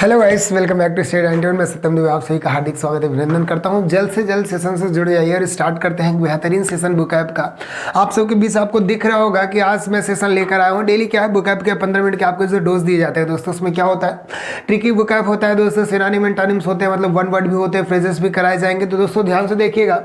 Hello guys, welcome back to state and मैं सत्यम दुबे आप सभी का हार्दिक स्वागत अभिनंदन करता हूं। जल्द से जल्द सेशन से जुड़े जाइए और स्टार्ट करते हैं एक बेहतरीन सेशन बुक ऐप का। आप सबके बीच आपको दिख रहा होगा कि आज मैं सेशन लेकर आया हूं। डेली क्या है, बुक ऐप के 15 मिनट के आपको जो डोज दिए जाते हैं दोस्तों, उसमें क्या होता है, ट्रिकी बुक ऐप होता है दोस्तों, सिनोनिम एंटोनिम्स होते हैं, मतलब वन वर्ड भी होते हैं, फ्रेजेस भी कराए जाएंगे। तो दोस्तों ध्यान से देखिएगा,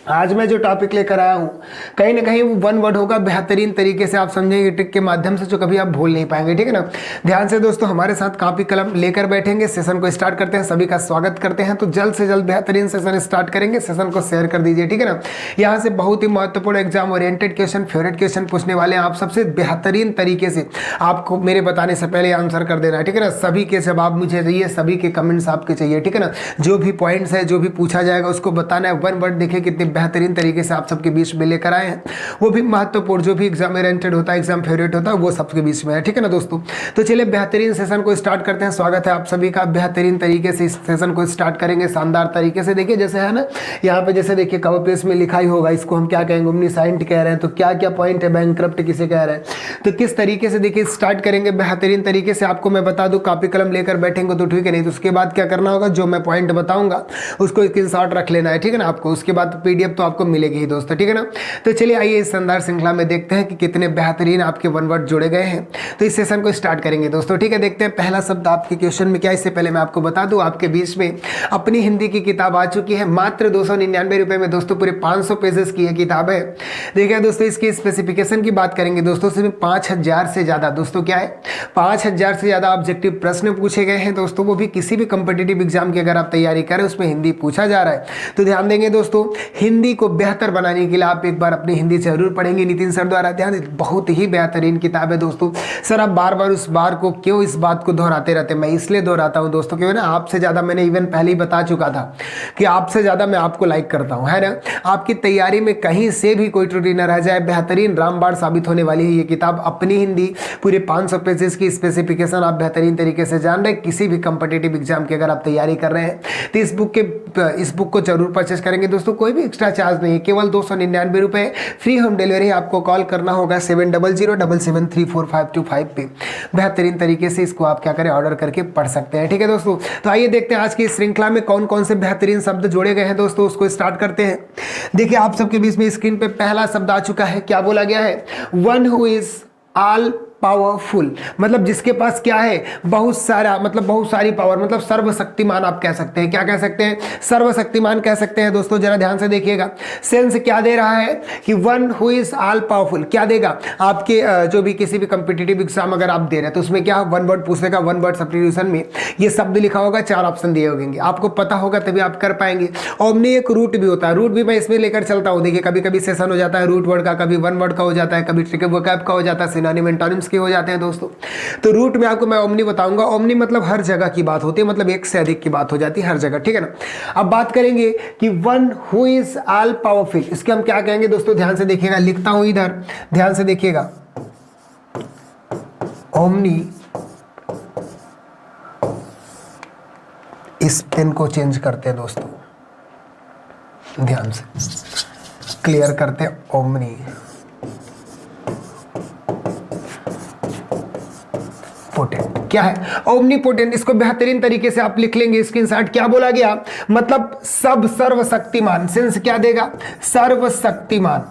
आज मैं जो टॉपिक लेकर आया हूँ कहीं ना कहीं वन वर्ड होगा, बेहतरीन तरीके से आप समझेंगे ट्रिक के माध्यम से, जो कभी आप भूल नहीं पाएंगे। ठीक है ना। ध्यान से दोस्तों हमारे साथ कॉपी कलम लेकर बैठेंगे, सेशन को स्टार्ट करते हैं। सभी का स्वागत करते हैं। तो जल्द से जल्द बेहतरीन सेशन स्टार्ट करेंगे, सेशन को शेयर कर दीजिए। ठीक है ना। यहाँ से बहुत ही महत्वपूर्ण exam oriented question, favourite question पूछने वाले हैं। आप सबसे बेहतरीन तरीके से आपको मेरे बताने से पहले आंसर कर देना है। ठीक है ना। सभी के जवाब मुझे चाहिए, सभी के कमेंट्स आपके चाहिए। ठीक है ना। जो भी पॉइंट्स है, जो भी पूछा जाएगा उसको बताना है। वन वर्ड देखिए कितने बेहतरीन तरीके से आप सबके बीच में लेकर आए हैं, वो भी महत्वपूर्ण। जो भी एग्जाम ओरिएंटेड होता है, एग्जाम फेवरेट होता है, वो सबके बीच में है। ठीक है ना दोस्तों। तो चलिए बेहतरीन सेशन को स्टार्ट करते हैं। स्वागत है आप सभी का। बेहतरीन तरीके से इस सेशन को स्टार्ट करेंगे, शानदार तरीके से। देखिए जैसे है ना, यहाँ पे जैसे देखिए कवर पेज में लिखा ही होगा, इसको हम क्या कहेंगे, ओमनीसाइंट कह रहे हैं। तो क्या क्या पॉइंट है, बैंकक्रप्ट किसे कह रहे हैं, तो किस तरीके से देखिए स्टार्ट करेंगे बेहतरीन तरीके से। आपको मैं बता दूं, कॉपी कलम लेकर बैठेंगे तो ठीक है, नहीं तो उसके बाद क्या करना होगा, जो मैं पॉइंट बताऊंगा उसको स्क्रीनशॉट रख लेना है। ठीक है ना। आपको उसके बाद पीडीएफ तो आपको मिलेगी ही दोस्तों। ठीक है ना। तो चलिए आइए इस शानदार श्रृंखला में देखते हैं कि कितने बेहतरीन आपके वन वर्ड जोड़े गए हैं। तो इस सेशन को स्टार्ट करेंगे दोस्तों। ठीक है। देखते हैं पहला शब्द आपके क्वेश्चन में क्या। इससे पहले मैं आपको बता दूं, आपके बीच में अपनी हिंदी की किताब आ चुकी है, मात्र 299 रुपए में दोस्तों। पूरे 500 पेजेस की यह किताब है। देखिए दोस्तों, इसकी स्पेसिफिकेशन की बात करेंगे दोस्तों, इसमें 5000 से ज्यादा दोस्तों क्या है, 5000 से ज्यादा ऑब्जेक्टिव प्रश्न पूछे गए हैं दोस्तों। वो भी किसी भी कंपिटेटिव एग्जाम की अगर आप तैयारी करें, उसमें हिंदी पूछा जा रहा है। तो ध्यान देंगे दोस्तों, हिंदी को बेहतर बनाने के लिए आप एक बार अपनी हिंदी जरूर पढ़ेंगे। नितिन सर द्वारा ध्यान, बहुत ही बेहतरीन किताब है दोस्तों। सर आप बार बार उस बार को क्यों, इस बात को दोहराते रहते हैं? मैं इसलिए दोहराता हूं दोस्तों, क्योंकि ना आपसे ज्यादा मैंने इवन पहले ही बता चुका था कि आपसे ज्यादा मैं आपको लाइक करता हूं, है ना। आपकी तैयारी में कहीं से भी कोई त्रुटि न रह जाए, बेहतरीन रामबाण साबित होने वाली है ये किताब। अपनी हिंदी पूरे 500 पेजेस की स्पेसिफिकेशन आप बेहतरीन तरीके से जान रहे हैं। किसी भी कंपिटेटिव एग्जाम की अगर आप तैयारी कर रहे हैं तो इस बुक को जरूर परचेस करेंगे दोस्तों। कोई भी एक्स्ट्रा चार्ज नहीं है, केवल 299 रुपए, फ्री होम डिलीवरी। आपको कॉल करना होगा 7007734525 पे। बेहतरीन तरीके से इसको आप क्या करें, ऑर्डर करके पढ़ सकते हैं। ठीक है दोस्तों। तो आइए देखते हैं आज की श्रृंखला में कौन कौन से बेहतरीन शब्द जोड़े गए हैं दोस्तों, उसको स्टार्ट करते हैं। देखिए आप सबके बीच में स्क्रीन पे पहला शब्द आ चुका है। क्या बोला गया है, one who is all powerful, मतलब जिसके पास क्या है, बहुत सारा, मतलब बहुत सारी पावर, मतलब सर्वशक्तिमान आप कह सकते हैं। क्या कह सकते हैं, सर्वशक्तिमान कह सकते हैं दोस्तों। जरा ध्यान से देखिएगा, सेंस क्या दे रहा है कि one who is all powerful क्या देगा आपके जो भी किसी भी कंपिटेटिव एग्जाम अगर आप दे रहे हैं तो उसमें क्या वन वर्ड पूछेगा। वन वर्ड सब्स्टिट्यूशन में ये शब्द लिखा होगा, 4 ऑप्शन दिए होंगे, आपको पता होगा तभी आप कर पाएंगे। ओमनी एक रूट भी होता है, रूट भी मैं इसमें लेकर चलता हूं। देखिए कभी कभी सेशन हो जाता है रूट वर्ड का, कभी वन वर्ड का हो जाता है, कभी ट्रिक वोकैब का हो जाता है, सिनोनिम एंटोनिम्स के हो जाते हैं दोस्तों। तो रूट में आपको मैं ओमनी बताऊंगा। ओमनी मतलब हर जगह की बात होती है, मतलब एक से अधिक की बात हो जाती है हर जगह। ठीक है ना। अब बात करेंगे कि one who is all powerful, इसके हम क्या कहेंगे दोस्तों, ध्यान से देखिएगा, लिखता हूं इधर, ध्यान से देखिएगा। ओमनी, इस पेन को चेंज करते हैं दोस्तों, ध्यान से क्लियर करते हैं। ओमनी पोटेंट क्या है, ओमनी पोटेंट, इसको बेहतरीन तरीके से आप लिख लेंगे स्क्रीनशॉट। क्या बोला गया, मतलब सब सर्वशक्तिमान। सेंस क्या देगा, सर्वशक्तिमान।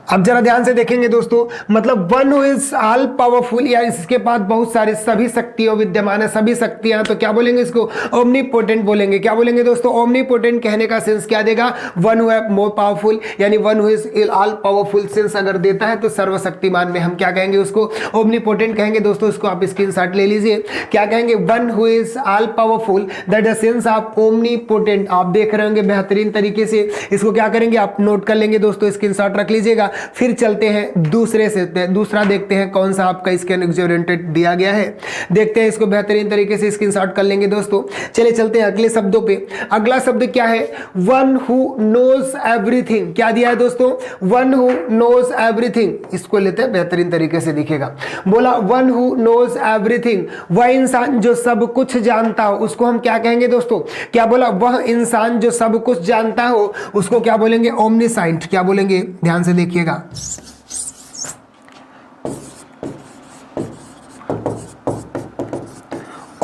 अब जरा ध्यान से देखेंगे दोस्तों, मतलब one who is all powerful, या इसके पास बहुत सारे सभी शक्तियां विद्यमान है, सभी शक्तियां, तो क्या बोलेंगे इसको, ओमनीपोटेंट बोलेंगे। क्या बोलेंगे दोस्तों, ओमनीपोटेंट कहने का सेंस क्या देगा, वन हु है मोर पावरफुल, यानी one who is all powerful sense अगर देता है तो सर्वशक्तिमान में हम क्या कहेंगे उसको, ओमनीपोटेंट कहेंगे दोस्तों। इसको आप स्क्रीनशॉट ले लीजिए। क्या कहेंगे, one who is all powerful, that the sense of omnipotent. आप देख रहे होंगे बेहतरीन तरीके से, इसको क्या करेंगे आप नोट कर लेंगे दोस्तों, स्क्रीनशॉट रख लीजिएगा। फिर चलते हैं दूसरे से, दूसरा देखते हैं कौन सा आपका इसके ओरिएंटेड दिया गया है। देखते हैं इसको बेहतरीन तरीके से स्क्रीनशॉट कर लेंगे दोस्तों। चलिए चलते हैं अगले शब्दों पे। अगला शब्द क्या है, वन हु नोज एवरीथिंग। क्या दिया है दोस्तों, वन हु नोज एवरीथिंग। इसको लेते हैं बेहतरीन तरीके से, दिखेगा, बोला वन हु नोज एवरीथिंग, वह इंसान जो सब कुछ जानता हो, उसको हम क्या कहेंगे दोस्तों, क्या बोला, वह इंसान जो सब कुछ जानता हो उसको क्या बोलेंगे, ओमनीसाइंट। क्या बोलेंगे, ध्यान से देखिएगा,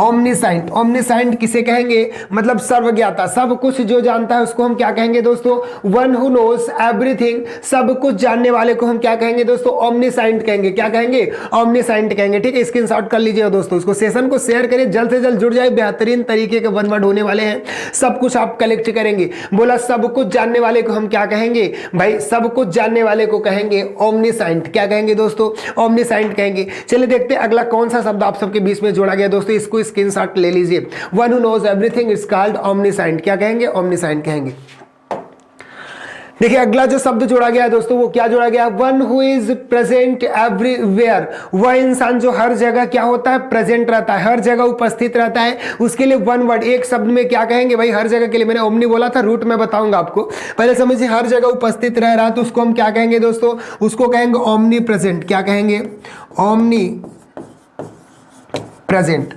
ओमनीसाइंट, ओमनीसाइंट किसे कहेंगे, मतलब सर्वज्ञाता, सब कुछ जो जानता है उसको हम क्या कहेंगे दोस्तों, वन हु नोस एवरीथिंग, सब कुछ जानने वाले को हम क्या कहेंगे दोस्तों, ओमनीसाइंट कहेंगे। क्या कहेंगे, ओमनीसाइंट कहेंगे। ठीक है, स्क्रीनशॉट कर लीजिए दोस्तों, इसको सेशन को शेयर करिए, जल्द से जल्द जुड़ जाए, बेहतरीन तरीके के वन वर्ड होने वाले हैं, सब कुछ आप कलेक्ट करेंगे। बोला सब कुछ जानने वाले को हम क्या कहेंगे भाई, सब कुछ जानने वाले को कहेंगे ओमनीसाइंट। क्या कहेंगे दोस्तों, ओमनीसाइंट कहेंगे। चलिए देखते हैं अगला कौन सा शब्द आप सबके बीच में जोड़ा गया दोस्तों, इसको स्क्रीनशॉट ले लीजिए। One who knows everything is called omniscient. क्या कहेंगे, ओमनीसाइंट कहेंगे। देखिए अगला जो शब्द जोड़ा गया है दोस्तों, वो क्या जोड़ा गया, one who is present everywhere, वह इंसान जो हर जगह क्या होता है, प्रेजेंट रहता है, हर जगह उपस्थित रहता है। उसके लिए वन वर्ड, एक शब्द में क्या कहेंगे भाई, हर जगह के लिए मैंने ओमनी बोला था, रूट में बताऊंगा आपको, पहले समझिए। हर जगह उपस्थित रह रहा है तो उसको हम क्या कहेंगे दोस्तों, उसको कहेंगे ओमनी प्रेजेंट। क्या कहेंगे, ओमनी प्रेजेंट।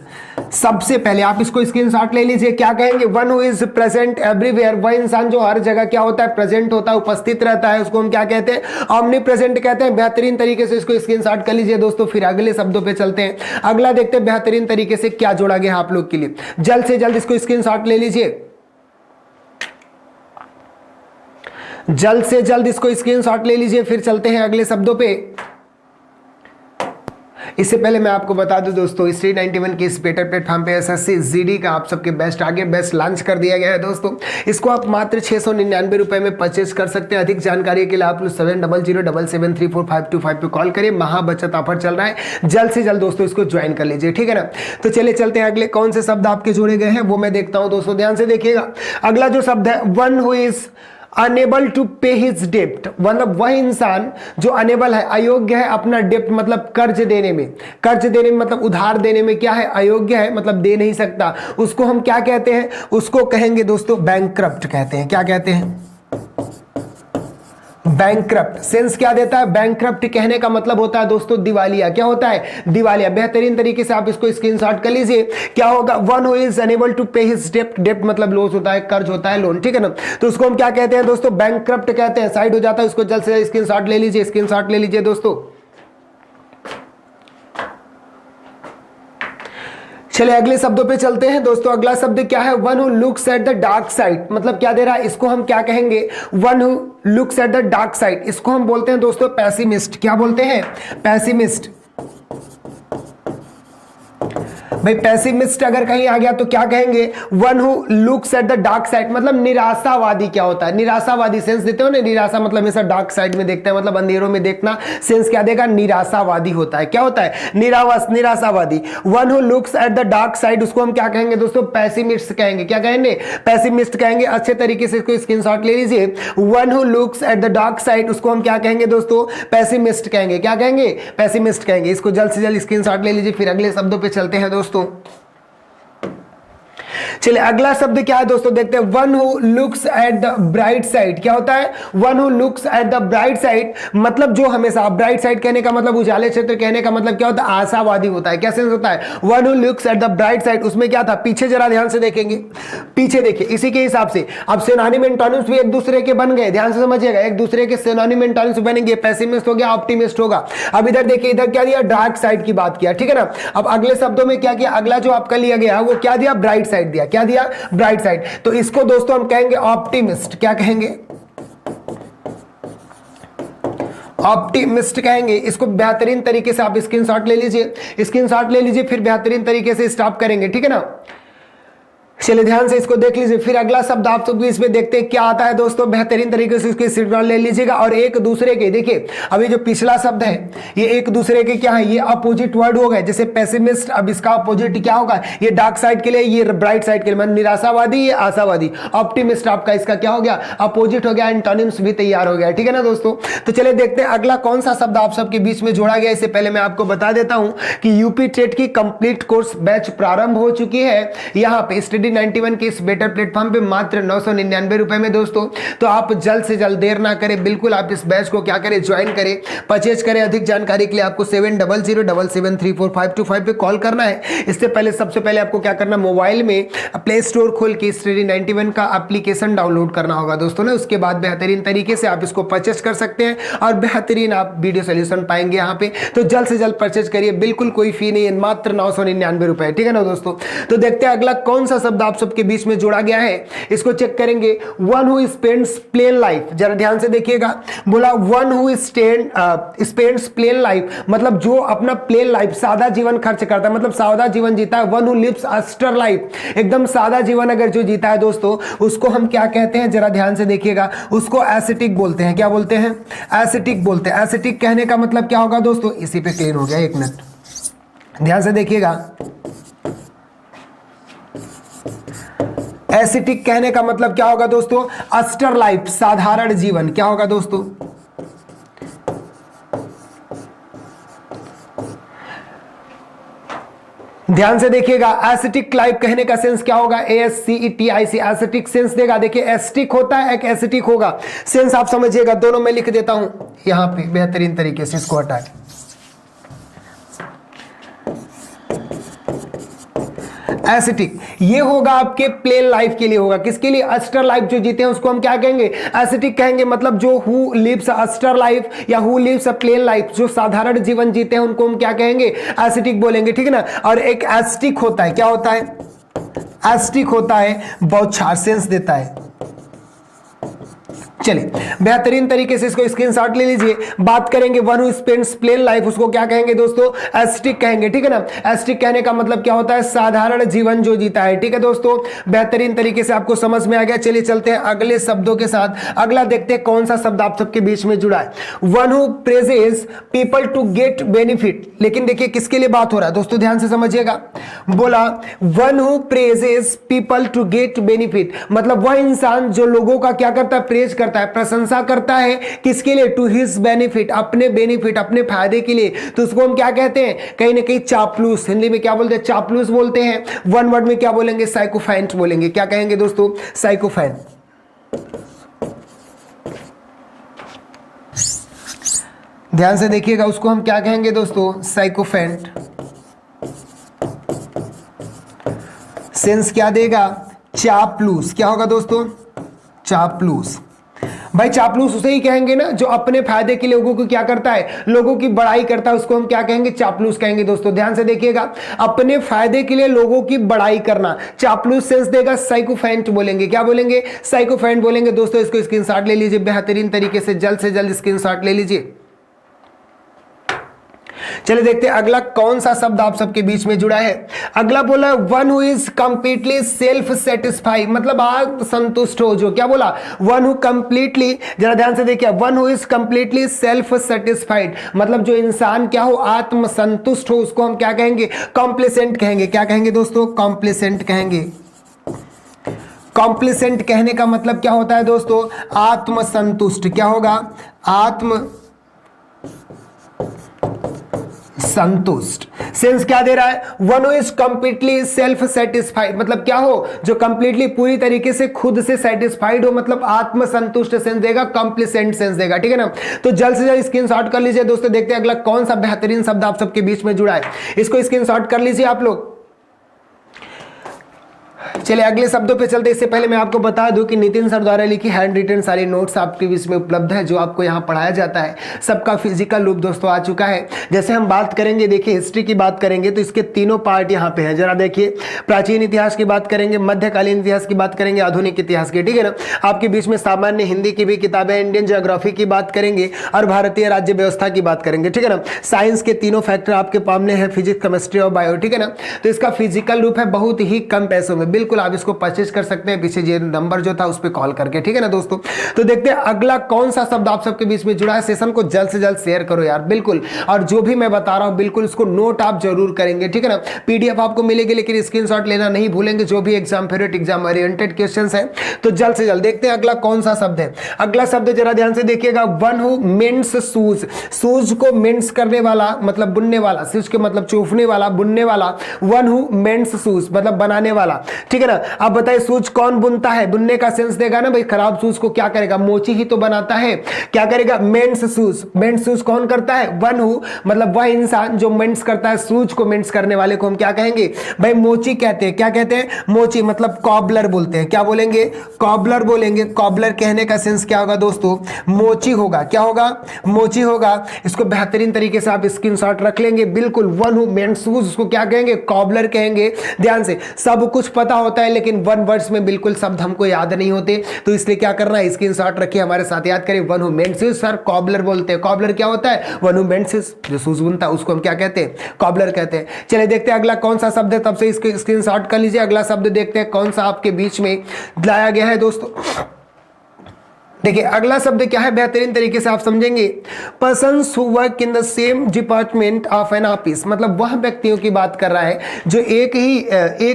सबसे पहले आप इसको स्क्रीनशॉट ले लीजिए। क्या कहेंगे, one who is present everywhere, वह इंसान जो हर जगह क्या होता है, प्रेजेंट होता है, उपस्थित रहता है, उसको हम क्या कहते हैं, ओमनी प्रेजेंट कहते हैं। बेहतरीन तरीके से इसको स्क्रीनशॉट कर लीजिए दोस्तों, फिर अगले शब्दों पे चलते हैं। अगला देखते हैं बेहतरीन तरीके से क्या जोड़ा गया आप लोग के लिए, जल्द से जल्द इसको स्क्रीनशॉट ले लीजिए, जल्द से जल्द इसको स्क्रीनशॉट ले लीजिए, फिर चलते हैं अगले शब्दों पे। इससे पहले मैं आपको बता दूं दोस्तों, इस 391 के इस बेटर प्लेटफॉर्म पे एसएससी जीडी का आप सबके बेस्ट आगे बेस्ट लॉन्च कर दिया गया है दोस्तों। इसको आप मात्र 699 रुपए में परचेज कर सकते हैं। अधिक जानकारी के लिए आप 7007734525 पे कॉल करिए, महा बचत ऑफर चल रहा है, जल्द से जल्द दोस्तों इसको ज्वाइन कर लीजिए, ठीक है ना। तो चलिए चलते हैं अगले कौन से शब्द आपके जोड़े गए हैं वो मैं देखता हूं दोस्तों, ध्यान से देखिएगा। अगला जो शब्द है, one who is unable to pay his डेप्ट, मतलब वह इंसान जो अनेबल है, अयोग्य है अपना डेप्ट मतलब कर्ज देने में, कर्ज देने में मतलब उधार देने में क्या है, अयोग्य है, मतलब दे नहीं सकता, उसको हम क्या कहते हैं, उसको कहेंगे दोस्तों बैंकक्रप्ट कहते हैं। क्या कहते हैं, बैंकक्रप्ट। सेंस क्या देता है, बैंकक्रप्ट कहने का मतलब होता है दोस्तों दिवालिया। क्या होता है, दिवालिया। बेहतरीन तरीके से आप इसको स्क्रीनशॉट कर लीजिए। क्या होगा, one who is unable to pay his डेप्ट, डेप्ट मतलब लॉस होता है, कर्ज होता है, लोन, ठीक है ना। तो उसको हम क्या कहते हैं दोस्तों, बैंकक्रप्ट कहते हैं। साइड हो जाता है, उसको जल्द से जल्द स्क्रीनशॉट ले लीजिए, स्क्रीनशॉट ले लीजिए दोस्तों। चलिए अगले शब्दों पे चलते हैं दोस्तों। अगला शब्द क्या है, one who looks at the dark side, मतलब क्या दे रहा है, इसको हम क्या कहेंगे, one who looks at the dark side, इसको हम बोलते हैं दोस्तों पैसिमिस्ट। क्या बोलते हैं, पैसिमिस्ट। भाई पैसिमिस्ट अगर कहीं आ गया तो क्या कहेंगे, one who looks at the dark side, मतलब निराशावादी। क्या होता है, निराशावादी। सेंस देते हो ना, निराशा मतलब हमेशा डार्क साइड में देखते हैं, मतलब अंधेरों में देखना। सेंस क्या देगा, निराशावादी होता है। क्या होता है, निराशावादी। One who looks at the dark side, उसको हम क्या कहेंगे दोस्तों, पैसिमिस्ट कहेंगे। क्या कहेंगे, पैसिमिस्ट कहेंगे। अच्छे तरीके से इसको स्क्रीनशॉट ले लीजिए। One who looks at the dark side, उसको हम क्या कहेंगे दोस्तों, पैसिमिस्ट कहेंगे। क्या कहेंगे, पैसिमिस्ट कहेंगे। इसको जल्द से जल्द स्क्रीनशॉट ले लीजिए, फिर अगले शब्दों पे चलते हैं दोस्तों। चलिए अगला शब्द क्या है दोस्तों, देखते हैं। One who looks at the bright side. क्या होता है, one who looks at the bright side, मतलब जो हमेशा, ब्राइट साइड कहने का मतलब उजाले क्षेत्र कहने का मतलब क्या होता है, आशावादी होता है। क्या सेंस होता है, one who looks at the bright side. उसमें क्या था, पीछे जरा ध्यान से देखेंगे, पीछे देखिए, इसी के हिसाब से अब सिनोनिम एंटोनिम्स भी एक दूसरे के बन गए। ध्यान से समझिएगा, एक दूसरे के सिनोनिम एंटोनिम्स बनेंगे। पैसिमिस्ट हो गया, ऑप्टिमिस्ट होगा। अब इधर देखिए, इधर क्या दिया, डार्क साइड की बात किया, ठीक है ना। अब अगले शब्दों में क्या किया, अगला जो आपका लिया गया वो क्या दिया, ब्राइट साइड दिया। क्या दिया, ब्राइट साइड। तो इसको दोस्तों हम कहेंगे ऑप्टिमिस्ट। क्या कहेंगे, ऑप्टिमिस्ट कहेंगे। इसको बेहतरीन तरीके से आप स्क्रीनशॉट ले लीजिए, स्क्रीनशॉट ले लीजिए, फिर बेहतरीन तरीके से स्टॉप करेंगे, ठीक है ना। चलिए ध्यान से इसको देख लीजिए, फिर अगला शब्द आप सब इसमें देखते हैं क्या आता है दोस्तों। बेहतरीन तरीके से इसके स्क्रीनशॉट ले लीजिएगा और एक दूसरे के, देखिए अभी जो पिछला शब्द है ये एक दूसरे के क्या है, ये अपोजिट वर्ड हो गए। जैसे पेसिमिस्ट, अब इसका अपोजिट क्या होगा, ये डार्क साइड के लिए, ये ब्राइट साइड के लिए, मतलब निराशावादी, ये आशावादी। ऑप्टिमिस्ट आपका इसका क्या हो गया, अपोजिट हो गया। एंटोनिम्स भी तैयार हो गया, ठीक है ना दोस्तों। तो चलिए देखते हैं अगला कौन सा शब्द आप सबके बीच में जोड़ा गया। इससे पहले मैं आपको बता देता हूं कि यूपी टेट की कंप्लीट कोर्स बैच प्रारंभ हो चुकी है। यहाँ पे स्टडी 391 के इस बेटर प्लेटफॉर्म पे मात्र 999 रुपए में दोस्तों। तो आप जल्द से जल्द देर ना करें, बिल्कुल आप इस बैच को क्या करें, ज्वाइन करें, परचेज करें। अधिक जानकारी के लिए आपको 7007734525 पे कॉल करना है। इससे पहले सबसे पहले आपको क्या करना, मोबाइल में प्ले स्टोर खोल के स्टडी 91 का एप्लीकेशन डाउनलोड करना होगा दोस्तों ने। उसके बाद बेहतरीन तरीके से आप इसको परचेज कर सकते हैं और बेहतरीन आप वीडियो सोल्यूशन पाएंगे यहाँ पे। तो जल्द से जल्द परचेज करिए, बिल्कुल कोई फी नहीं है, मात्र 999 रुपए, ठीक है ना दोस्तों। तो देखते हैं अगला कौन सा शब्द आप सबके बीच में जोड़ा गया है, इसको चेक करेंगे। One who spends plain life, जरा ध्यान से देखिएगा, बोला one who spends plain life, मतलब जो अपना प्लेन लाइफ सादा जीवन खर्च करता है, मतलब सादा जीवन जीता है। One who lives austere life, एकदम सादा जीवन अगर जो जीता है दोस्तों, उसको हम क्या कहते हैं, जरा ध्यान से देखिएगा, उसको एसेटिक बोलते हैं। क्या बोलते हैं, एसेटिक बोलते हैं। एसेटिक कहने का मतलब क्या होगा दोस्तों, इसी पे क्लियर हो गया, एक मिनट ध्यान से देखिएगा। एसेटिक कहने का मतलब क्या होगा दोस्तों, ऑस्टर लाइफ, साधारण जीवन। क्या होगा दोस्तों, ध्यान से देखिएगा। एसिटिक लाइफ कहने का सेंस क्या होगा, ASCETIC, एसिटिक सेंस देगा। देखिए एसिटिक होता है, एक एसिटिक होगा, सेंस आप समझिएगा। दोनों में लिख देता हूं यहां पे बेहतरीन तरीके से, इसको हटाए। एसिटिक ये होगा आपके प्लेन लाइफ के लिए होगा, किसके लिए, अस्टर लाइफ जो जीते हैं उसको हम क्या कहेंगे, एसिटिक कहेंगे। मतलब जो हु लिव्स अस्टर लाइफ या who lives a plain life, जो साधारण जीवन जीते हैं उनको हम क्या कहेंगे, एसिटिक बोलेंगे, ठीक है ना। और एक एस्टिक होता है, क्या होता है, एस्टिक होता है, बौछार, सेंस देता है। चलिए बेहतरीन तरीके से इसको स्क्रीनशॉट ले लीजिए। बात करेंगे one who spends plain life, उसको क्या कहेंगे दोस्तों, एस्टिक कहेंगे, ठीक है ना। एस्टिक कहने का मतलब क्या होता है, साधारण जीवन जो जीता है, ठीक है दोस्तों। बेहतरीन तरीके से आपको समझ में आ गया। चलिए चलते हैं अगले शब्दों के साथ। अगला देखते हैं कौन सा शब्द आप सबके बीच में जुड़ा है। One who praises people to get benefit, लेकिन देखिए किसके लिए बात हो रहा है दोस्तों, ध्यान से समझिएगा। बोला one who praises people to get benefit, मतलब वह इंसान जो लोगों का क्या करता है, प्रेज करता है, प्रशंसा करता है, किसके लिए, टू हिज बेनिफिट, अपने बेनिफिट, अपने फायदे के लिए। तो उसको हम क्या कहते हैं, कहीं ना कहीं चापलूस, हिंदी में क्या बोलते हैं, चापलूस बोलते हैं। वन वर्ड में क्या बोलेंगे, साइकोफैंट बोलेंगे। क्या कहेंगे दोस्तों, साइकोफैंट। ध्यान से देखिएगा, उसको हम क्या कहेंगे दोस्तों, साइकोफैंट। सेंस क्या देगा, चापलूस। क्या होगा दोस्तों, चापलूस। भाई चापलूस उसे ही कहेंगे ना जो अपने फायदे के लिए लोगों को क्या करता है, लोगों की बड़ाई करता है, उसको हम क्या कहेंगे, चापलूस कहेंगे दोस्तों। ध्यान से देखिएगा, अपने फायदे के लिए लोगों की बड़ाई करना, चापलूस सेंस देगा, साइकोफैंट बोलेंगे। क्या बोलेंगे, साइकोफैंट बोलेंगे दोस्तों। इसको स्क्रीनशॉट ले लीजिए बेहतरीन तरीके से जल्द स्क्रीनशॉट ले लीजिए। चलिए देखते हैं अगला कौन सा शब्द आप सबके बीच में जुड़ा है। अगला बोला one who is completely self satisfied, मतलब आत्मसंतुष्ट हो जो। क्या बोला, वन हु कंप्लीटली, जरा ध्यान से देखिए, one who is completely self satisfied, मतलब जो इंसान क्या हो, आत्मसंतुष्ट हो, उसको हम क्या कहेंगे, कॉम्प्लिसेंट कहेंगे। क्या कहेंगे दोस्तों, कॉम्प्लिसेंट कहेंगे। कॉम्प्लिसेंट कहने का मतलब क्या होता है दोस्तों, आत्मसंतुष्ट। क्या होगा, आत्म संतुष्ट। सेंस क्या दे रहा है, one who is completely self satisfied, मतलब क्या हो, जो कंप्लीटली पूरी तरीके से खुद से सेटिस्फाइड हो, मतलब आत्मसंतुष्ट सेंस देगा, कॉम्प्लिसेंट सेंस देगा, ठीक है ना। तो जल्द से जल्द स्क्रीनशॉट कर लीजिए दोस्तों। देखते हैं अगला कौन सा बेहतरीन शब्द आप सबके बीच में जुड़ा है, इसको स्क्रीनशॉट कर लीजिए आप लोग। चलिए अगले शब्दों पे चलते, इससे पहले मैं आपको बता दूं कि नितिन सर द्वारा लिखी हैंड रिटन सारी नोट्स आपके बीच में उपलब्ध है, जो आपको यहाँ पढ़ाया जाता है। सबका फिजिकल रूप दोस्तों आ चुका है। जैसे हम बात करेंगे, देखिए हिस्ट्री की बात करेंगे तो इसके तीनों पार्ट यहाँ पे है। जरा देखिए, प्राचीन इतिहास की बात करेंगे, मध्यकालीन इतिहास की बात करेंगे, आधुनिक इतिहास की, ठीक है ना। आपके बीच में सामान्य हिंदी की भी किताबें, इंडियन ज्योग्राफी की बात करेंगे और भारतीय राज्य व्यवस्था की बात करेंगे, ठीक है ना। साइंस के तीनों फैक्टर आपके सामने हैं, फिजिक्स, केमिस्ट्री और बायो, ठीक है ना। तो इसका फिजिकल रूप है बहुत ही कम पैसों में, बिल्कुल आप इसको परचेज कर सकते हैं, पीछे जो नंबर जो था उस पर कॉल करके, ठीक है ना दोस्तों। तो देखते हैं अगला कौन सा शब्द आप सबके बीच में जुड़ा है। सेशन को जल्द से जल्द शेयर करो यार, बिल्कुल। और जो भी मैं बता रहा हूं बिल्कुल इसको नोट आप जरूर करेंगे, ठीक है ना। पीडीएफ आपको मिलेगी, लेकिन स्क्रीनशॉट लेना नहीं भूलेंगे, जो भी exam favourite exam oriented questions है। तो जल्द से जल्द देखते हैं अगला कौन सा शब्द है। अगला शब्द जरा ध्यान से देखिएगा, वन हु मेंट्स शूज। शूज को मेंट्स करने वाला मतलब बुनने वाला, शूज के मतलब चूफने वाला, बुनने वाला। वन हु मेंट्स शूज मतलब बनाने वाला, ठीक ठीक है ना। अब बताइए शूज कौन बुनता है, बुनने का सेंस देगा ना भाई, खराब शूज को क्या करेगा, मोची ही तो बनाता है। क्या करेगा, मेंस शूज, मेंस शूज कौन करता है, वन हु, मतलब वह इंसान जो मेंस करता है, शूज को मेंस करने वाले को हम क्या कहेंगे भाई, मोची कहते हैं। क्या कहते हैं, मोची, मतलब कॉबलर बोलते हैं। क्या बोलेंगे, कॉबलर बोलेंगे। कॉबलर कहने का सेंस क्या होगा दोस्तों, मोची होगा। क्या होगा, मोची होगा। इसको बेहतरीन तरीके से आप स्क्रीनशॉट रख लेंगे, बिल्कुल। वन हु मेंस शूज, उसको क्या कहेंगे, कॉबलर कहेंगे। ध्यान से, सब कुछ पता होता है लेकिन वन वर्ड्स में बिल्कुल शब्द हमको याद नहीं होते, तो इसलिए क्या करना है, स्क्रीनशॉट रखिए, हमारे साथ याद करिए। One who mends shoes sir cobbler बोलते हैं। कॉबलर क्या होता है, वन हु मेंस शूज, जो शूज बुनता है उसको हम क्या कहते हैं, कॉबलर कहते हैं। चलिए देखते हैं अगला कौन सा शब्द है, तब से इसके स्क्रीनशॉट कर लीजिए। अगला शब्द देखते हैं कौन सा आपके बीच में लाया गया है दोस्तों। देखिए अगला शब्द क्या है, बेहतरीन तरीके से आप समझेंगे। Persons who work in the same department of an office, मतलब वह व्यक्तियों की बात कर रहा है जो एक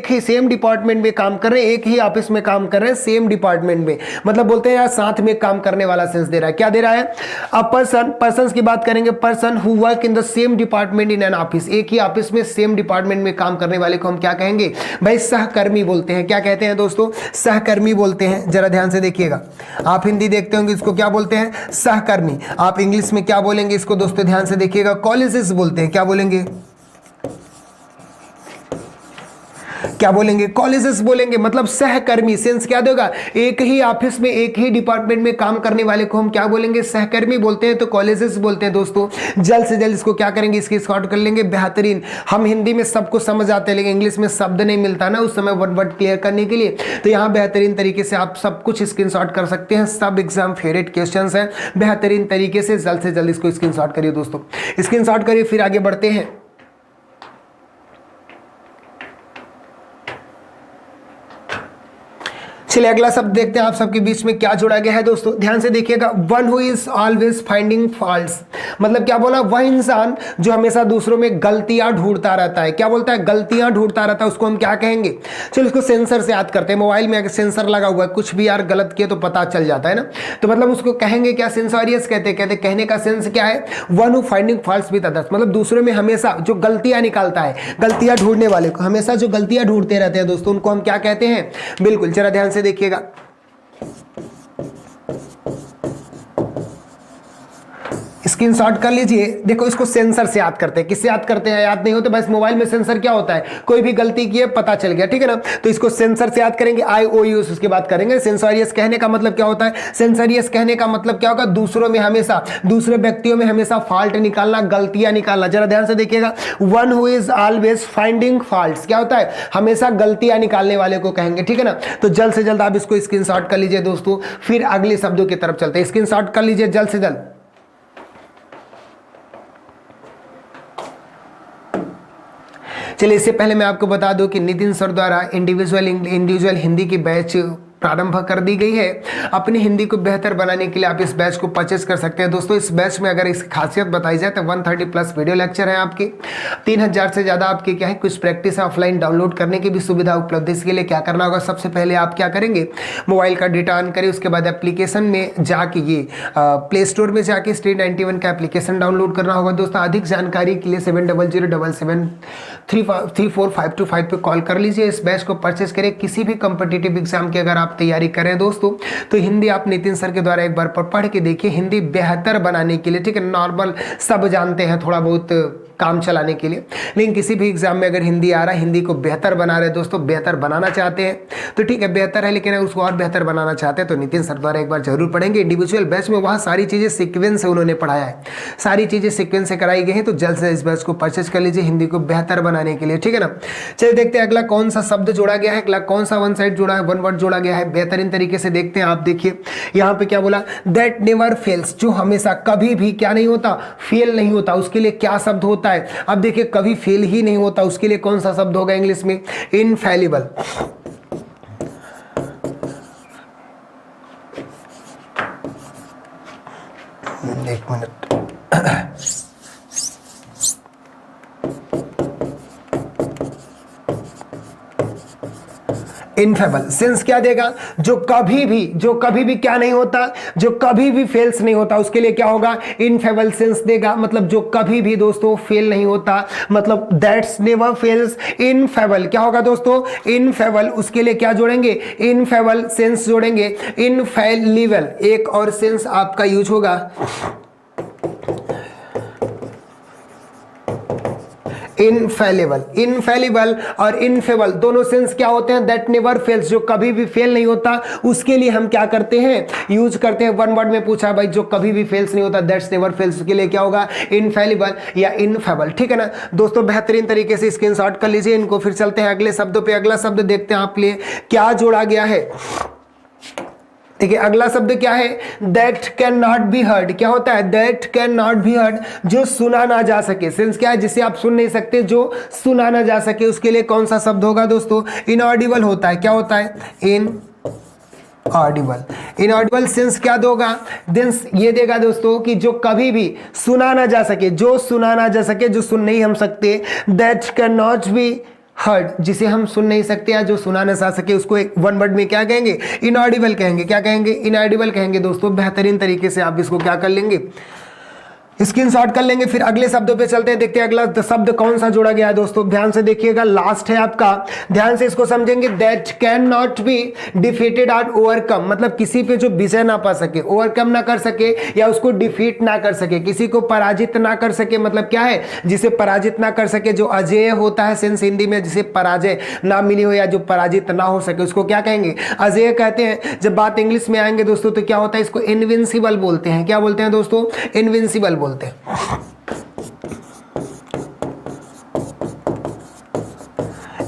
ही सेम डिपार्टमेंट में काम कर रहे हैं, एक ही ऑफिस में काम कर रहे हैं, सेम डिपार्टमेंट में, मतलब बोलते हैं यार साथ में काम करने वाला सेंस दे रहा है। क्या दे रहा है, अ पर्सन, पर्सन्स की बात करेंगे, person who work in the same department in an office, एक ही ऑफिस में सेम डिपार्टमेंट में काम करने वाले को हम क्या कहेंगे भाई, सहकर्मी बोलते हैं। क्या कहते हैं दोस्तों, सहकर्मी बोलते हैं। जरा ध्यान से देखिएगा, आप हिंदी देखते होंगे, इसको क्या बोलते हैं, सहकर्मी। आप इंग्लिश में क्या बोलेंगे इसको दोस्तों, ध्यान से देखिएगा, कॉलेजेस बोलते हैं। क्या बोलेंगे, क्या बोलेंगे, कॉलेजेस बोलेंगे। मतलब सहकर्मी, सेंस क्या देगा, एक ही ऑफिस में एक ही डिपार्टमेंट में काम करने वाले को हम क्या बोलेंगे, सहकर्मी बोलते हैं, तो कॉलेजेस बोलते हैं दोस्तों। जल्द से जल्द इसको क्या करेंगे, इसकी शॉर्ट कर लेंगे। बेहतरीन, हम हिंदी में सबको समझ आते हैं लेकिन इंग्लिश में शब्द नहीं मिलता ना उस समय वर्ड क्लियर करने के लिए, तो यहाँ बेहतरीन तरीके से आप सब कुछ स्क्रीनशॉट कर सकते हैं। सब एग्जाम फेवरेट क्वेश्चंस हैं, बेहतरीन तरीके से जल्द इसको स्क्रीनशॉट करिए दोस्तों, स्क्रीनशॉट करिए। फिर आगे बढ़ते हैं। चलिए अगला शब्द देखते हैं आप सबके बीच में क्या जोड़ा गया है दोस्तों, ध्यान से देखिएगा। One who is always finding faults, मतलब क्या बोला, वह इंसान जो हमेशा दूसरों में गलतियां ढूंढता रहता है। क्या बोलता है, गलतियां ढूंढता रहता है, उसको हम क्या कहेंगे। चलो इसको सेंसर से याद करते हैं। मोबाइल में अगर सेंसर लगा हुआ है, कुछ भी यार गलत किए तो पता चल जाता है ना, तो मतलब उसको कहेंगे क्या, सेंसोरियस कहते हैं। कहने का सेंस क्या है, one who finding faults with others, मतलब दूसरों में हमेशा जो गलतियां निकालता है, गलतियां ढूंढने वाले को, हमेशा जो गलतियां ढूंढते रहते हैं दोस्तों, उनको हम क्या कहते हैं, बिल्कुल। जरा ध्यान से देखिएगा, स्क्रीनशॉट कर लीजिए। देखो इसको सेंसर से याद करते हैं, किससे याद करते हैं, याद नहीं होते बस मोबाइल में सेंसर क्या होता है, कोई भी गलती की है पता चल गया, ठीक है ना, तो इसको सेंसर से याद करेंगे। IOUs उसके बाद करेंगे। सेंसोरियस कहने का मतलब क्या होता है, सेंसोरियस कहने का मतलब क्या होगा, दूसरों में हमेशा, दूसरे व्यक्तियों में हमेशा फॉल्ट निकालना, गलतियां निकालना। जरा ध्यान से देखिएगा, one who is always finding faults, क्या होता है, हमेशा गलतियां निकालने वाले को कहेंगे, ठीक है ना। तो जल्द से जल्द आप इसको स्क्रीनशॉट कर लीजिए दोस्तों, फिर अगले शब्दों की तरफ चलते हैं। स्क्रीनशॉट कर लीजिए जल्द से जल्द। चलिए इससे पहले मैं आपको बता दूं कि नितिन सर द्वारा इंडिविजुअल हिंदी की बैच प्रारंभ कर दी गई है। अपनी हिंदी को बेहतर बनाने के लिए आप इस बैच को परचेज कर सकते हैं दोस्तों। इस बैच में अगर इसकी खासियत बताई जाए तो 130 प्लस वीडियो लेक्चर है आपके, 3000 से ज़्यादा आपके क्या है कुछ प्रैक्टिस ऑफलाइन डाउनलोड करने की भी सुविधा उपलब्ध है। इसके लिए क्या करना होगा, सबसे पहले आप क्या करेंगे, मोबाइल का डेटा ऑन करें, उसके बाद एप्लीकेशन में जाके ये प्ले स्टोर में जाके Street91 का एप्लीकेशन डाउनलोड करना होगा दोस्तों। अधिक जानकारी के लिए 7007734525 पे कॉल कर लीजिए। इस बैच को परचेज करें। किसी भी कॉम्पिटिटिव एग्जाम की अगर आप तैयारी करें दोस्तों, तो हिंदी आप नितिन सर के द्वारा एक बार पढ़ के देखिए, हिंदी बेहतर बनाने के लिए, ठीक है। नॉर्मल सब जानते हैं थोड़ा बहुत काम चलाने के लिए, लेकिन किसी भी एग्जाम में अगर हिंदी आ रहा है, हिंदी को बेहतर बना रहे दोस्तों, बेहतर बनाना चाहते हैं तो ठीक है, बेहतर है, लेकिन अगर उसको और बेहतर बनाना चाहते हैं तो नितिन सर द्वारा एक बार जरूर पढ़ेंगे। इंडिविजुअल बैच में वहाँ सारी चीज़ें सीक्वेंस से उन्होंने पढ़ाया है, सारी चीज़ें सीक्वेंस से कराई गई हैं, तो जल्द से इस बैच को परचेज कर लीजिए हिंदी को बेहतर बनाने के लिए, ठीक है ना। चलिए देखते हैं अगला कौन सा शब्द जोड़ा गया है, अगला कौन सा वन साइड जोड़ा है, वन वर्ड जोड़ा गया है, बेहतरीन तरीके से देखते हैं। आप देखिए यहाँ पे क्या बोला, दैट नेवर फेल्स, जो हमेशा कभी भी क्या नहीं होता, फेल नहीं होता, उसके लिए क्या शब्द होता है। अब देखिए कभी फेल ही नहीं होता, उसके लिए कौन सा शब्द होगा इंग्लिश में, इनफैलिबल। एक मिनट, इनफेबल सिंस क्या देगा, जो कभी भी क्या नहीं होता, जो कभी भी फेल्स नहीं होता, उसके लिए क्या होगा, इनफेबल सिंस देगा। मतलब जो कभी भी दोस्तों फेल नहीं होता, मतलब दैट्स नेवर फेल्स, इनफेबल क्या होगा दोस्तों, इनफेबल। उसके लिए क्या जोड़ेंगे, इनफेबल सिंस जोड़ेंगे। इनफेलिबल एक और सिंस आपका यूज होगा, इनफेलिबल और इनफेबल दोनों सेंस क्या होते हैं, दैट नेवर फेल्स, जो कभी भी फेल नहीं होता। उसके लिए हम क्या करते हैं, यूज करते हैं। वन वर्ड में पूछा भाई जो कभी भी फेल्स नहीं होता, दैट्स नेवर फेल्स, उसके लिए क्या होगा, इनफेलिबल या इनफेबल। ठीक है ना दोस्तों, बेहतरीन तरीके से स्क्रीनशॉट कर लीजिए इनको। फिर चलते हैं अगले शब्दों पे। अगला शब्द देखते हैं आपके लिए क्या जोड़ा गया है। देखिए अगला शब्द क्या है, that can not be heard. क्या होता है, that can not be heard, जो सुना ना जा सके। सेंस क्या है, जिसे आप सुन नहीं सकते, जो सुना ना जा सके। उसके लिए कौन सा शब्द होगा दोस्तों, इनऑडिबल होता है। क्या होता है, इनऑडिबल सेंस क्या दोगा, देंस ये देगा दोस्तों कि जो कभी भी सुना ना जा सके, जो सुना ना जा सके, जो सुन नहीं हम सकते। That can not be heard, जिसे हम सुन नहीं सकते या जो सुना ना जा सके, उसको एक वन वर्ड में क्या कहेंगे, इनऑडिबल कहेंगे। क्या कहेंगे, इनऑडिबल कहेंगे दोस्तों। बेहतरीन तरीके से आप इसको क्या कर लेंगे, स्क्रीनशॉट कर लेंगे। फिर अगले शब्दों पे चलते हैं, देखते हैं अगला शब्द कौन सा जोड़ा गया है दोस्तों। ध्यान से देखिएगा, लास्ट है आपका, ध्यान से इसको समझेंगे। That can not be defeated और ओवरकम, मतलब किसी पे जो विजय ना पा सके, ओवरकम ना कर सके या उसको डिफीट ना कर सके, किसी को पराजित ना कर सके। मतलब क्या है, जिसे पराजित ना कर सके, जो अजेय होता है सेंस हिंदी में, जिसे पराजय ना मिली हो या जो पराजित ना हो सके, उसको क्या कहेंगे, अजेय कहते हैं। जब बात इंग्लिश में आएंगे दोस्तों तो क्या होता है, इसको इनविंसिबल बोलते हैं। क्या बोलते हैं दोस्तों, इनविंसिबल बोलते हैं।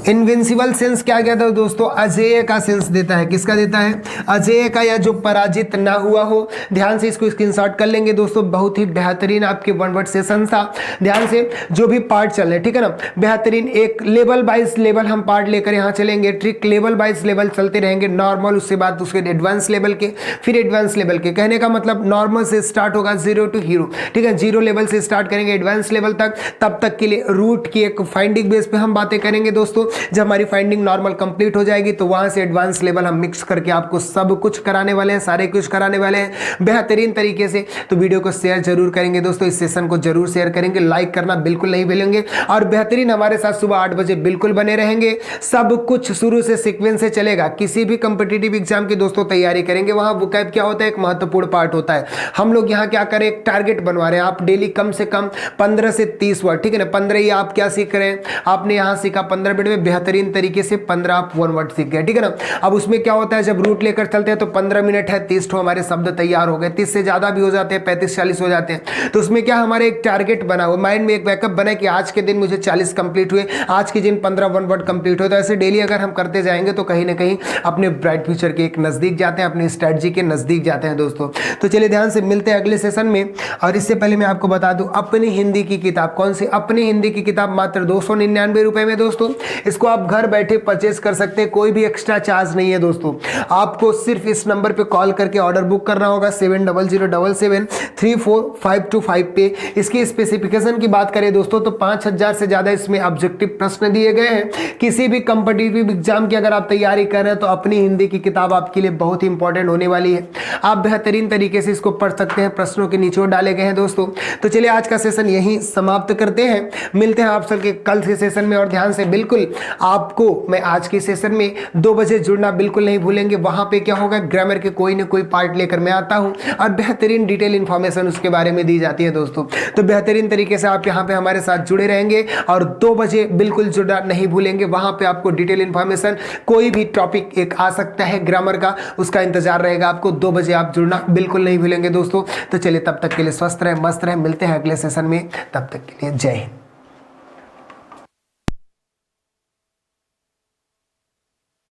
इनविंसिबल सेंस क्या कहता है दोस्तों, अजेय का सेंस देता है। किसका देता है, अजेय का, या जो पराजित ना हुआ हो। ध्यान से इसको स्क्रीनशॉट कर लेंगे दोस्तों। बहुत ही बेहतरीन आपके वन वर्ड सेशन था। ध्यान से जो भी पार्ट चल रहे, ठीक है ना, बेहतरीन एक लेवल बाइज लेवल हम पार्ट लेकर यहाँ चलेंगे। ट्रिक लेवल बाइज लेवल चलते रहेंगे, नॉर्मल, उसके बाद उसके एडवांस लेवल के, फिर एडवांस लेवल के। कहने का मतलब नॉर्मल से स्टार्ट होगा, 0 to हीरो, ठीक है, 0 लेवल से स्टार्ट करेंगे एडवांस लेवल तक। तब तक के लिए रूट की एक फाइंडिंग बेस पे हम बातें करेंगे दोस्तों। जब हमारी फाइंडिंग नॉर्मल कंप्लीट हो जाएगी तो वहां से एडवांस लेवल हम मिक्स करके आपको सब कुछ कराने वाले हैं, सारे कुछ कराने वाले हैं बेहतरीन तरीके से। तो वीडियो को शेयर जरूर करेंगे दोस्तों, इस सेशन को जरूर शेयर करेंगे, लाइक करना बिल्कुल नहीं भूलेंगे और बेहतरीन हमारे साथ सुबह 8 बजे बिल्कुल बने रहेंगे। सब कुछ शुरू से सीक्वेंस से चलेगा। किसी भी कंपिटिटिव एग्जाम की दोस्तों तैयारी करेंगे, वहां वोकैब क्या होता है, एक महत्वपूर्ण पार्ट होता है। हम लोग यहाँ क्या करें, एक टारगेट बनवा रहे हैं। आप डेली कम से कम 15 से 30 वर्ड, ठीक है ना, 15 ही आप क्या सीख रहे हैं, आपने यहाँ सीखा 15 मिनट में बेहतरीन तरीके से 15 आप वन वर्ड सीख गए, ठीक है ना। अब उसमें क्या होता है, जब रूट लेकर चलते हैं तो 15 मिनट है, 30 ठो हमारे शब्द तैयार हो गए, 30 से ज्यादा भी हो जाते हैं, 35-40 हो जाते हैं। तो उसमें क्या हमारे एक टारगेट बना हुआ, माइंड में एक बैकअप बना कि आज के दिन मुझे 40 कंप्लीट हुए, आज के दिन 15 वन वर्ड कंप्लीट हुए। तो ऐसे डेली अगर हम करते जाएंगे तो कहीं ना कहीं अपने ब्राइट फ्यूचर के एक नजदीक जाते हैं, अपनी स्ट्रेटजी के नजदीक जाते हैं दोस्तों। तो चलिए ध्यान से मिलते हैं अगले सेशन में। और इससे पहले मैं आपको बता दूं, अपनी हिंदी की किताब, कौन सी, अपनी हिंदी की किताब मात्र 299 रुपए में दोस्तों। इसको आप घर बैठे परचेस कर सकते हैं, कोई भी एक्स्ट्रा चार्ज नहीं है दोस्तों। आपको सिर्फ इस नंबर पे कॉल करके ऑर्डर बुक करना होगा 7007734525 पे। इसकी स्पेसिफिकेशन की बात करें दोस्तों तो 5000 से ज्यादा इसमें ऑब्जेक्टिव प्रश्न दिए गए हैं। किसी भी कंपिटिटिव एग्जाम की अगर आप तैयारी कर रहे हैं तो अपनी हिंदी की किताब आपके लिए बहुत ही इंपॉर्टेंट होने वाली है। आप बेहतरीन तरीके से इसको पढ़ सकते हैं, प्रश्नों के निचोड़ डाले गए हैं दोस्तों। तो चलिए आज का सेशन यहीं समाप्त करते हैं, मिलते हैं आप सबके कल के सेशन में। और ध्यान से बिल्कुल आपको मैं आज के सेशन में 2 बजे जुड़ना बिल्कुल नहीं भूलेंगे। वहां पे क्या होगा, ग्रामर के कोई ना कोई पार्ट लेकर मैं आता हूं और बेहतरीन डिटेल इंफॉर्मेशन उसके बारे में दी जाती है दोस्तों। तो बेहतरीन तरीके से आप यहां पे हमारे साथ जुड़े रहेंगे और 2 बजे बिल्कुल जुड़ना नहीं भूलेंगे। वहां पे आपको डिटेल इंफॉर्मेशन, कोई भी टॉपिक एक आ सकता है ग्रामर का, उसका इंतजार रहेगा आपको। 2 बजे आप जुड़ना बिल्कुल नहीं भूलेंगे दोस्तों। तो चलिए तब तक के लिए स्वस्थ रहे, मस्त रहे, मिलते हैं अगले सेशन में, तब तक के लिए जय हिंद।